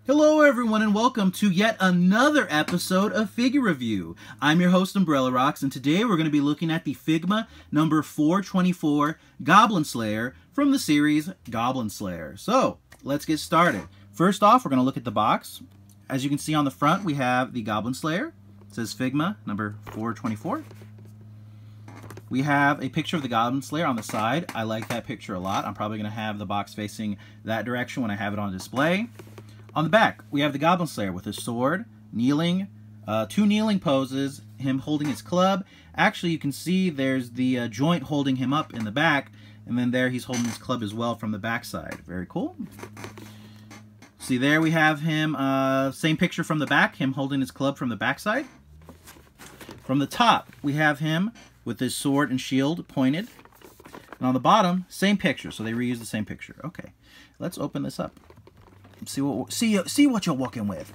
Hello everyone and welcome to yet another episode of Figure Review. I'm your host Umbrellarocks, and today we're going to be looking at the Figma number 424 Goblin Slayer from the series Goblin Slayer. So let's get started. First off, we're going to look at the box. As you can see on the front, we have the Goblin Slayer. It says Figma number 424. We have a picture of the Goblin Slayer on the side. I like that picture a lot. I'm probably going to have the box facing that direction when I have it on display. On the back, we have the Goblin Slayer with his sword, kneeling, two kneeling poses, him holding his club. Actually, you can see there's the joint holding him up in the back, and then there he's holding his club as well from the back side. Very cool. See, there we have him, same picture from the back, him holding his club from the back side. From the top, we have him with his sword and shield pointed. And on the bottom, same picture, so they reuse the same picture. Okay, let's open this up. See what you're working with.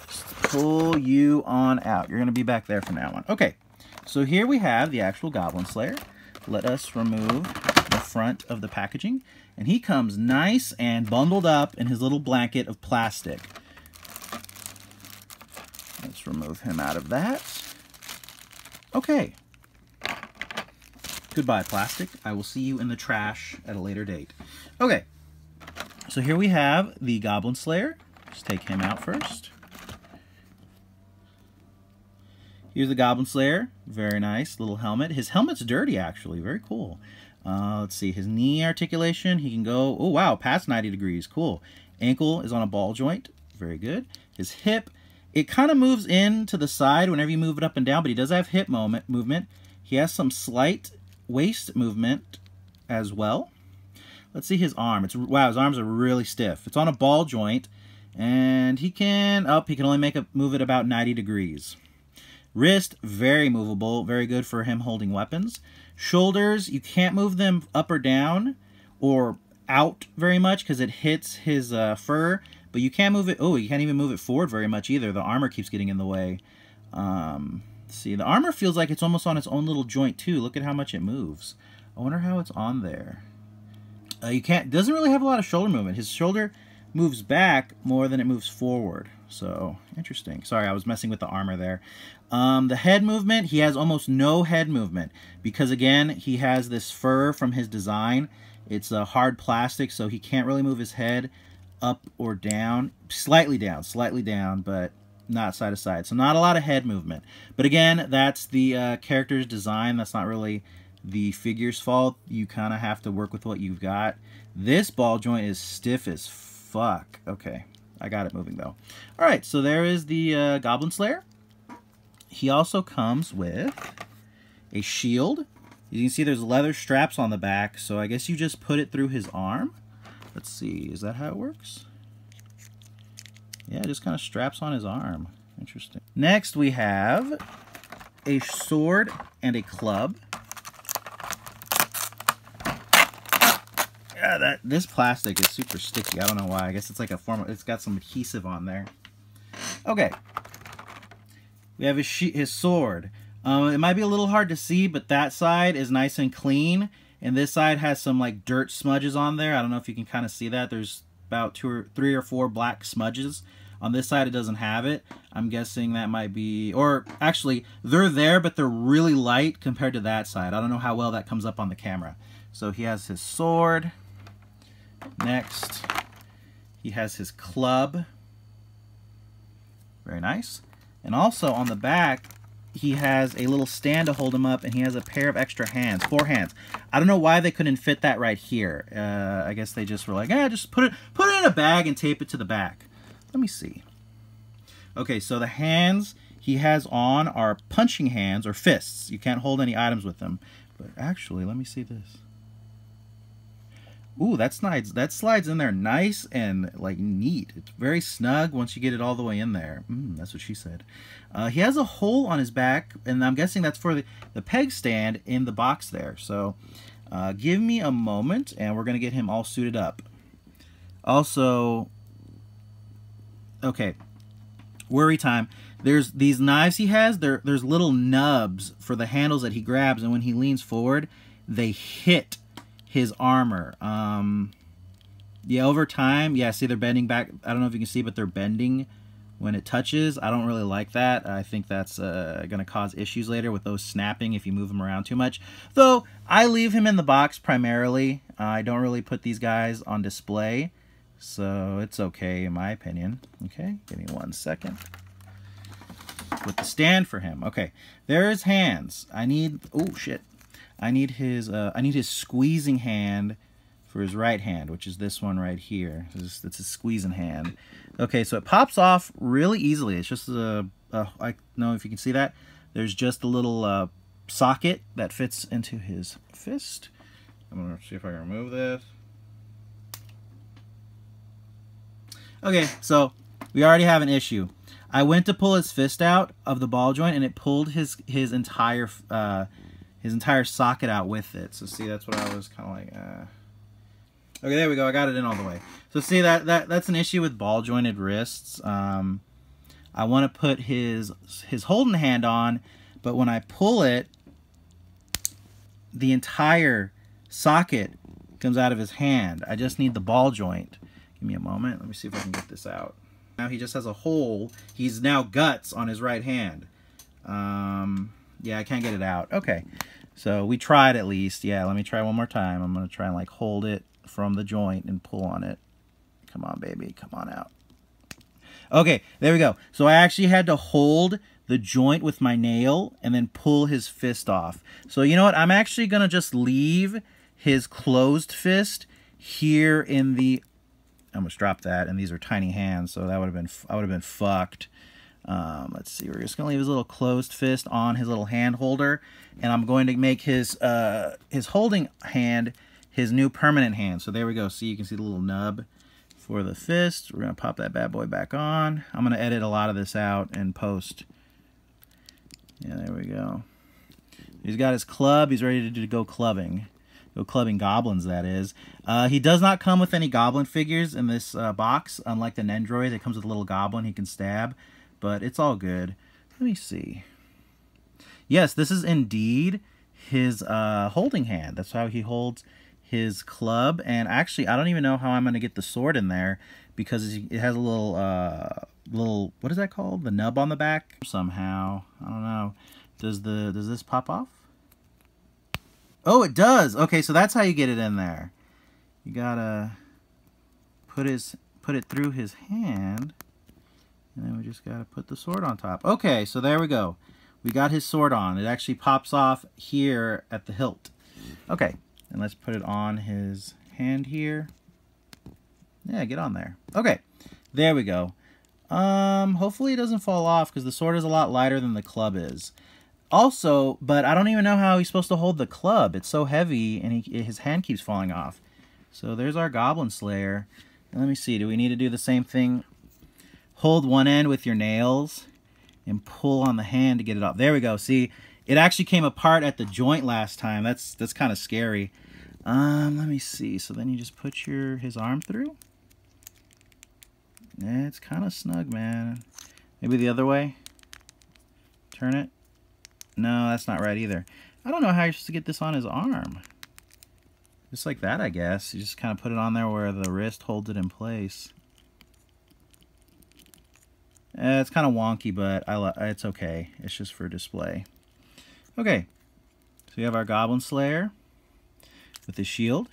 Just pull you on out. You're going to be back there from now on. Okay, so here we have the actual Goblin Slayer. Let us remove the front of the packaging. And he comes nice and bundled up in his little blanket of plastic. Let's remove him out of that. Okay. Goodbye, plastic. I will see you in the trash at a later date. Okay. So here we have the Goblin Slayer. Let's take him out first. Here's the Goblin Slayer. Very nice. Little helmet. His helmet's dirty, actually. Very cool. Let's see. His knee articulation. He can go, oh, wow, past 90 degrees. Cool. Ankle is on a ball joint. Very good. His hip. It kind of moves in to the side whenever you move it up and down, but he does have hip movement. He has some slight waist movement as well. Let's see his arm. Wow, his arms are really stiff. It's on a ball joint, and he can only move it about 90 degrees. Wrist, very movable, very good for him holding weapons. Shoulders, you can't move them up or down or out very much because it hits his fur. But you can't move it. Oh, you can't even move it forward very much either. The armor keeps getting in the way. See, the armor feels like it's almost on its own little joint too. Look at how much it moves. I wonder how it's on there. Doesn't really have a lot of shoulder movement. His shoulder moves back more than it moves forward. So interesting. Sorry, I was messing with the armor there. The head movement, he has almost no head movement because again, he has this fur from his design. It's a hard plastic, so he can't really move his head up or down, slightly down, but not side to side. So not a lot of head movement. But again, that's the character's design. That's not really the figure's fault. You kind of have to work with what you've got. This ball joint is stiff as fuck. Okay, I got it moving though. All right, so there is the Goblin Slayer. He also comes with a shield. You can see there's leather straps on the back, so I guess you just put it through his arm. Let's see, is that how it works? Yeah, it just kind of straps on his arm. Interesting. Next, we have a sword and a club. Yeah, this plastic is super sticky. I don't know why. I guess it's like it's got some adhesive on there. Okay. We have his sword. It might be a little hard to see, but that side is nice and clean. And this side has some like dirt smudges on there. I don't know if you can kind of see that. There's about 3 or 4 black smudges. On this side, it doesn't have it. I'm guessing that might be, or actually, they're there, but they're really light compared to that side. I don't know how well that comes up on the camera. So he has his sword. Next, he has his club. Very nice. And also on the back, he has a little stand to hold him up, and he has a pair of extra hands, 4 hands. I don't know why they couldn't fit that right here. I guess they just were like, just put it in a bag and tape it to the back. Let me see. Okay, so the hands he has on are punching hands or fists. You can't hold any items with them. But actually, let me see this. Ooh, that slides in there nice and like neat. It's very snug once you get it all the way in there. That's what she said. He has a hole on his back, and I'm guessing that's for the peg stand in the box there. So give me a moment, and we're going to get him all suited up. Also, okay, Worry time. There's these knives he has. There's little nubs for the handles that he grabs, and when he leans forward, they hit his armor. Yeah, over time, yeah, see they're bending back. I don't know if you can see, but they're bending when it touches. I don't really like that. I think that's going to cause issues later with those snapping if you move them around too much. Though, I leave him in the box primarily. I don't really put these guys on display, so it's okay in my opinion. Okay, give me 1 second. With the stand for him. Okay, there his hands. I need, oh shit. I need his squeezing hand for his right hand, which is this one right here. It's a squeezing hand. Okay, so it pops off really easily. It's just I don't know if you can see that. There's just a little socket that fits into his fist. I'm gonna see if I can remove this. Okay, so we already have an issue. I went to pull his fist out of the ball joint, and it pulled his entire socket out with it. So see, that's what I was kind of like. Okay, there we go. I got it in all the way. So see, that's an issue with ball jointed wrists. I want to put his holding hand on, but when I pull it, the entire socket comes out of his hand. I just need the ball joint. Give me a moment. Let me see if I can get this out. Now he just has a hole. He's now guts on his right hand. Yeah, I can't get it out. Okay, so we tried at least. Yeah, let me try one more time. I'm going to try and like hold it from the joint and pull on it. Come on, baby. Come on out. Okay, there we go. So I actually had to hold the joint with my nail and then pull his fist off. So you know what? I'm actually going to just leave his closed fist here in the... I almost dropped that, and these are tiny hands, so that would have been... I would have been fucked. Let's see. We're just going to leave his little closed fist on his little hand holder, and I'm going to make his holding hand his new permanent hand. So there we go. See, you can see the little nub for the fist. We're going to pop that bad boy back on. I'm going to edit a lot of this out in post. Yeah, there we go. He's got his club. He's ready to go clubbing. Go clubbing goblins, that is. He does not come with any goblin figures in this box, unlike the Nendroid. It comes with a little goblin he can stab, but it's all good. Let me see. Yes, this is indeed his holding hand. That's how he holds his club. And actually, I don't even know how I'm going to get the sword in there, because it has a little, what is that called? The nub on the back? Somehow. I don't know. Does this pop off? Oh, it does. Okay, so that's how you get it in there. You gotta put it through his hand, and then we just gotta put the sword on top. Okay, so there we go. We got his sword on. It actually pops off here at the hilt. Okay, and let's put it on his hand here. Yeah, get on there. Okay, there we go. Hopefully it doesn't fall off, because the sword is a lot lighter than the club is. Also, but I don't even know how he's supposed to hold the club. It's so heavy, and his hand keeps falling off. So there's our Goblin Slayer. And let me see, do we need to do the same thing? Hold one end with your nails and pull on the hand to get it off. There we go. See, it actually came apart at the joint last time. That's kind of scary. Let me see. So then you just put his arm through. Yeah, it's kind of snug, man. Maybe the other way. Turn it. No, that's not right either. I don't know how you're supposed to get this on his arm. Just like that, I guess. You just kind of put it on there where the wrist holds it in place. It's kind of wonky, but it's okay. It's just for display. Okay. So we have our Goblin Slayer with his shield.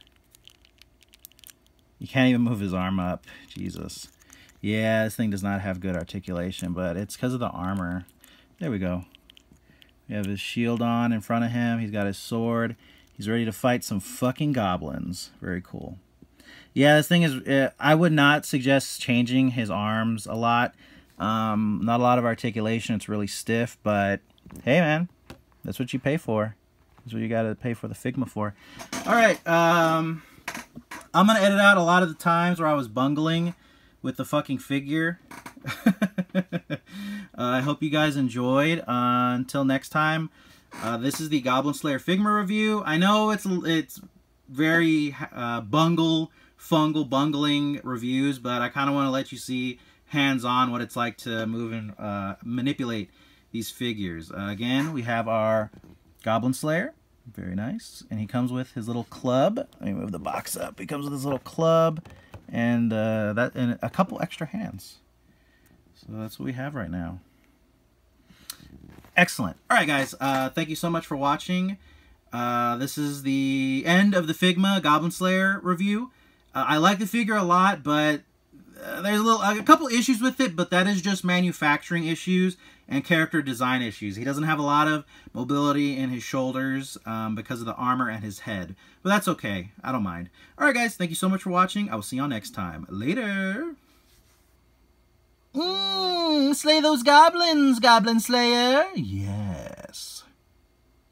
You can't even move his arm up. Jesus. Yeah, this thing does not have good articulation, but it's because of the armor. There we go. We have his shield on in front of him. He's got his sword. He's ready to fight some fucking goblins. Very cool. Yeah, this thing is... I would not suggest changing his arms a lot. Not a lot of articulation. It's really stiff, but hey, man. That's what you pay for. That's what you got to pay for the Figma for. All right. I'm going to edit out a lot of the times where I was bungling with the fucking figure. I hope you guys enjoyed. Until next time, this is the Goblin Slayer Figma review. I know it's very bungling reviews, but I kind of want to let you see hands-on what it's like to move and manipulate these figures. Again, we have our Goblin Slayer. Very nice. And he comes with his little club. Let me move the box up. He comes with his little club and and a couple extra hands. So that's what we have right now. Excellent. All right, guys. Thank you so much for watching. This is the end of the Figma Goblin Slayer review. I like the figure a lot, but there's a couple issues with it, but that is just manufacturing issues and character design issues. He doesn't have a lot of mobility in his shoulders because of the armor and his head. But that's okay. I don't mind. All right, guys. Thank you so much for watching. I will see y'all next time. Later. Slay those goblins, Goblin Slayer. Yeah.